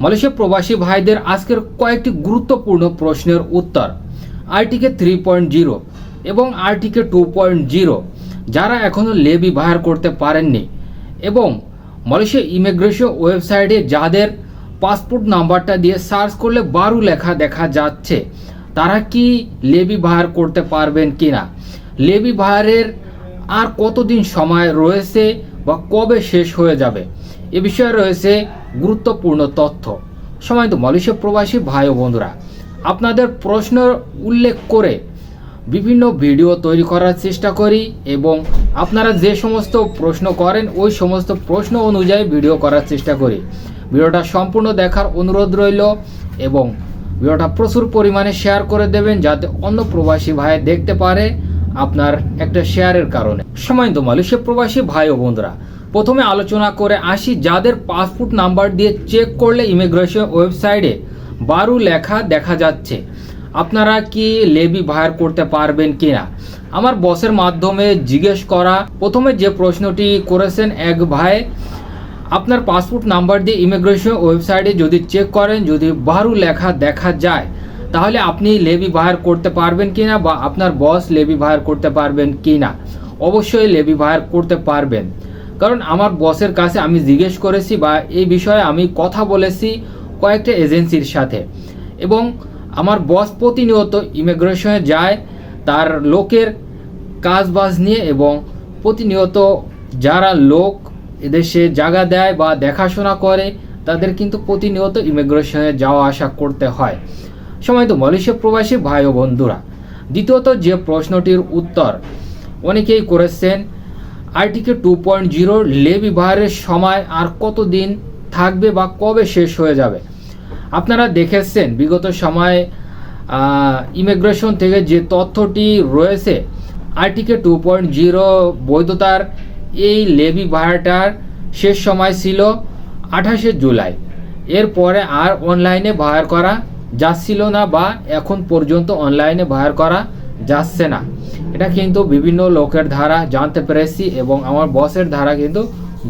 Malaysia প্রবাসী ভাইদের আজকের কয়েকটি গুরুত্বপূর্ণ প্রশ্নের উত্তর। আরটিকে 3.0 এবং আরটিকে 2.0 যারা এখনও লেবি বাহার করতে পারেননি এবং মালয়েশিয়া ইমিগ্রেশন ওয়েবসাইটে যাদের পাসপোর্ট নাম্বারটা দিয়ে সার্চ করলে 12 লেখা দেখা যাচ্ছে, তারা কি লেবি বাহার করতে পারবেন কিনা, লেবি বাহারের আর কতদিন সময় রয়েছে বা কবে শেষ হয়ে যাবে, এ বিষয়ে রয়েছে গুরুত্বপূর্ণ তথ্য। সম্মানিত মালয়েশিয়া প্রবাসী ভাই ও বন্ধুরা, আপনাদের প্রশ্ন উল্লেখ করে বিভিন্ন ভিডিও তৈরি করার চেষ্টা করি এবং আপনারা যে সমস্ত প্রশ্ন করেন ওই সমস্ত প্রশ্ন অনুযায়ী ভিডিও করার চেষ্টা করি। ভিডিওটা সম্পূর্ণ দেখার অনুরোধ রইল এবং ভিডিওটা প্রচুর পরিমাণে শেয়ার করে দেবেন যাতে অন্য প্রবাসী ভাই দেখতে পারে আপনার একটা শেয়ারের কারণে। সম্মানিত মালয়েশিয়া প্রবাসী ভাই ও বন্ধুরা, প্রথমে আলোচনা করে আসি যাদের পাসপোর্ট নাম্বার দিয়ে চেক করলে ইমিগ্রেশন ওয়েবসাইটে 12 লেখা দেখা যাচ্ছে, আপনারা কি লেবি বাহার করতে পারবেন কিনা। আমার বসের মাধ্যমে জিজ্ঞেস করা প্রথমে যে প্রশ্নটি করেছেন এক ভাই, আপনার পাসপোর্ট নাম্বার দিয়ে ইমিগ্রেশন ওয়েবসাইটে যদি চেক করেন যদি 12 লেখা দেখা যায় তাহলে আপনি লেবি বাহার করতে পারবেন কিনা বা আপনার বস লেবি বাহার করতে পারবেন কিনা। অবশ্যই লেবি বাহার করতে পারবেন, কারণ আমার বসের কাছে আমি জিজ্ঞেস করেছি বা এই বিষয়ে আমি কথা বলেছি কয়েকটা এজেন্সির সাথে এবং আমার বস প্রতিনিয়ত ইমিগ্রেশনে যায় তার লোকের কাজবাজ নিয়ে এবং প্রতিনিয়ত যারা লোক এদেশে জায়গা দেয় বা দেখাশোনা করে তাদের কিন্তু প্রতিনিয়ত ইমিগ্রেশনে যাওয়া আসা করতে হয়। সম্মানিত মালয়েশিয়া প্রবাসী ভাই ও বন্ধুরা, দ্বিতীয়ত যে প্রশ্নটির উত্তর অনেকেই করেছেন, আরটিকে 2.0 লেবি বাহারের সময় আর কতদিন থাকবে বা কবে শেষ হয়ে যাবে। আপনারা দেখেছেন বিগত সময়ে ইমিগ্রেশন থেকে যে তথ্যটি রয়েছে, আরটিকে 2.0 বৈধতার এই লেবি বাহারটার শেষ সময় ছিল 28শে জুলাই। এরপরে আর অনলাইনে বাহার করা যাচ্ছিল না বা এখন পর্যন্ত অনলাইনে বাহার করা যাচ্ছে না। এটা কিন্তু বিভিন্ন লোকের দ্বারা জানতে পেরেছি এবং আমার বসের দ্বারা কিন্তু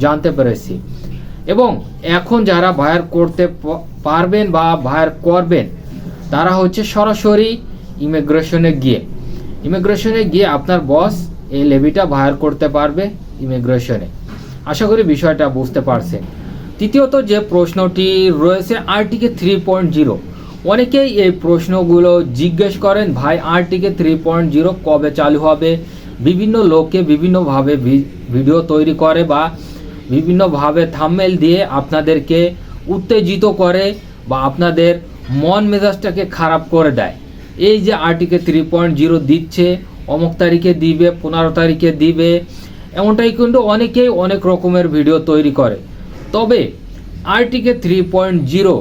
জানতে পেরেছি। এবং এখন যারা বাহার করতে পারবেন বা বাহার করবেন তারা হচ্ছে সরাসরি ইমিগ্রেশনে গিয়ে আপনার বস এই লেবিটা বাহার করতে পারবে ইমিগ্রেশনে। আশা করি বিষয়টা বুঝতে পারছেন। তৃতীয়ত যে প্রশ্নটি রয়েছে আরটিকে 3.0, অনেকেই এই প্রশ্নগুলো জিজ্ঞেস করেন, ভাই আরটিকে 3.0 কবে চালু হবে। বিভিন্ন লোকে বিভিন্নভাবে ভিডিও তৈরি করে বা বিভিন্নভাবে থাম্বনেল দিয়ে আপনাদেরকে উত্তেজিত করে বা আপনাদের মন মেজাজটাকে খারাপ করে দেয়। এই যে আরটিকে 3.0 দিচ্ছে, অমুক তারিখে দিবে, 15 তারিখে দিবে, এমনটাই কিন্তু অনেকেই অনেক রকমের ভিডিও তৈরি করে। তবে আরটিকে 3.0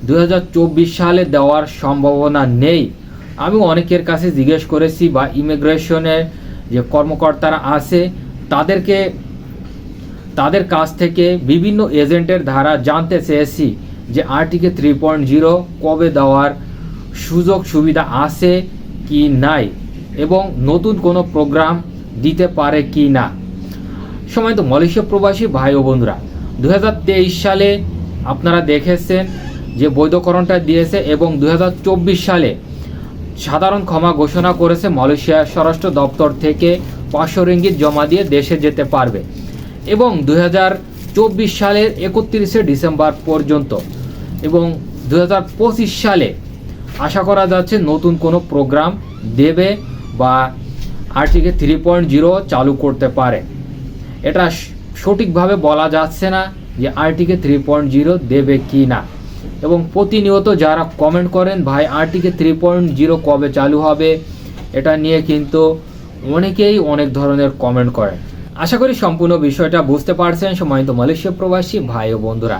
2024 সালে দেওয়ার সম্ভাবনা নেই। আমি অনেকের কাছে জিজ্ঞেস করেছি বা ইমিগ্রেশনের যে কর্মকর্তারা আছে তাদের কাছ থেকে বিভিন্ন এজেন্টের দ্বারা জানতে চেয়েছি যে আরটিকে 3.0 কবে দেওয়ার সুযোগ সুবিধা আছে কি নাই এবং নতুন কোনো প্রোগ্রাম দিতে পারে কি না। সম্মানিত মালয়েশিয়া প্রবাসী ভাই ও বন্ধুরা, 2023 সালে আপনারা দেখেছেন যে বৈধকরণটা দিয়েছে এবং 2024 সালে সাধারণ ক্ষমা ঘোষণা করেছে। মালয়েশিয়া স্বরাষ্ট্র দপ্তর থেকে 500 রিঙ্গিত জমা দিয়ে দেশে যেতে পারবে এবং 2024 সালের 31শে ডিসেম্বর পর্যন্ত এবং 2025 সালে আশা করা যাচ্ছে নতুন কোনো প্রোগ্রাম দেবে বা আরটিকে 3.0 চালু করতে পারে। এটা সঠিকভাবে বলা যাচ্ছে না যে আরটিকে 3.0 দেবে কি না এবং প্রতিনিয়ত যারা কমেন্ট করেন, ভাই আরটিকে 3.0 কবে চালু হবে, এটা নিয়ে কিন্তু অনেকেই অনেক ধরনের কমেন্ট করেন। আশা করি সম্পূর্ণ বিষয়টা বুঝতে পারছেন সম্মানিত মালয়েশিয়া প্রবাসী ভাই ও বন্ধুরা।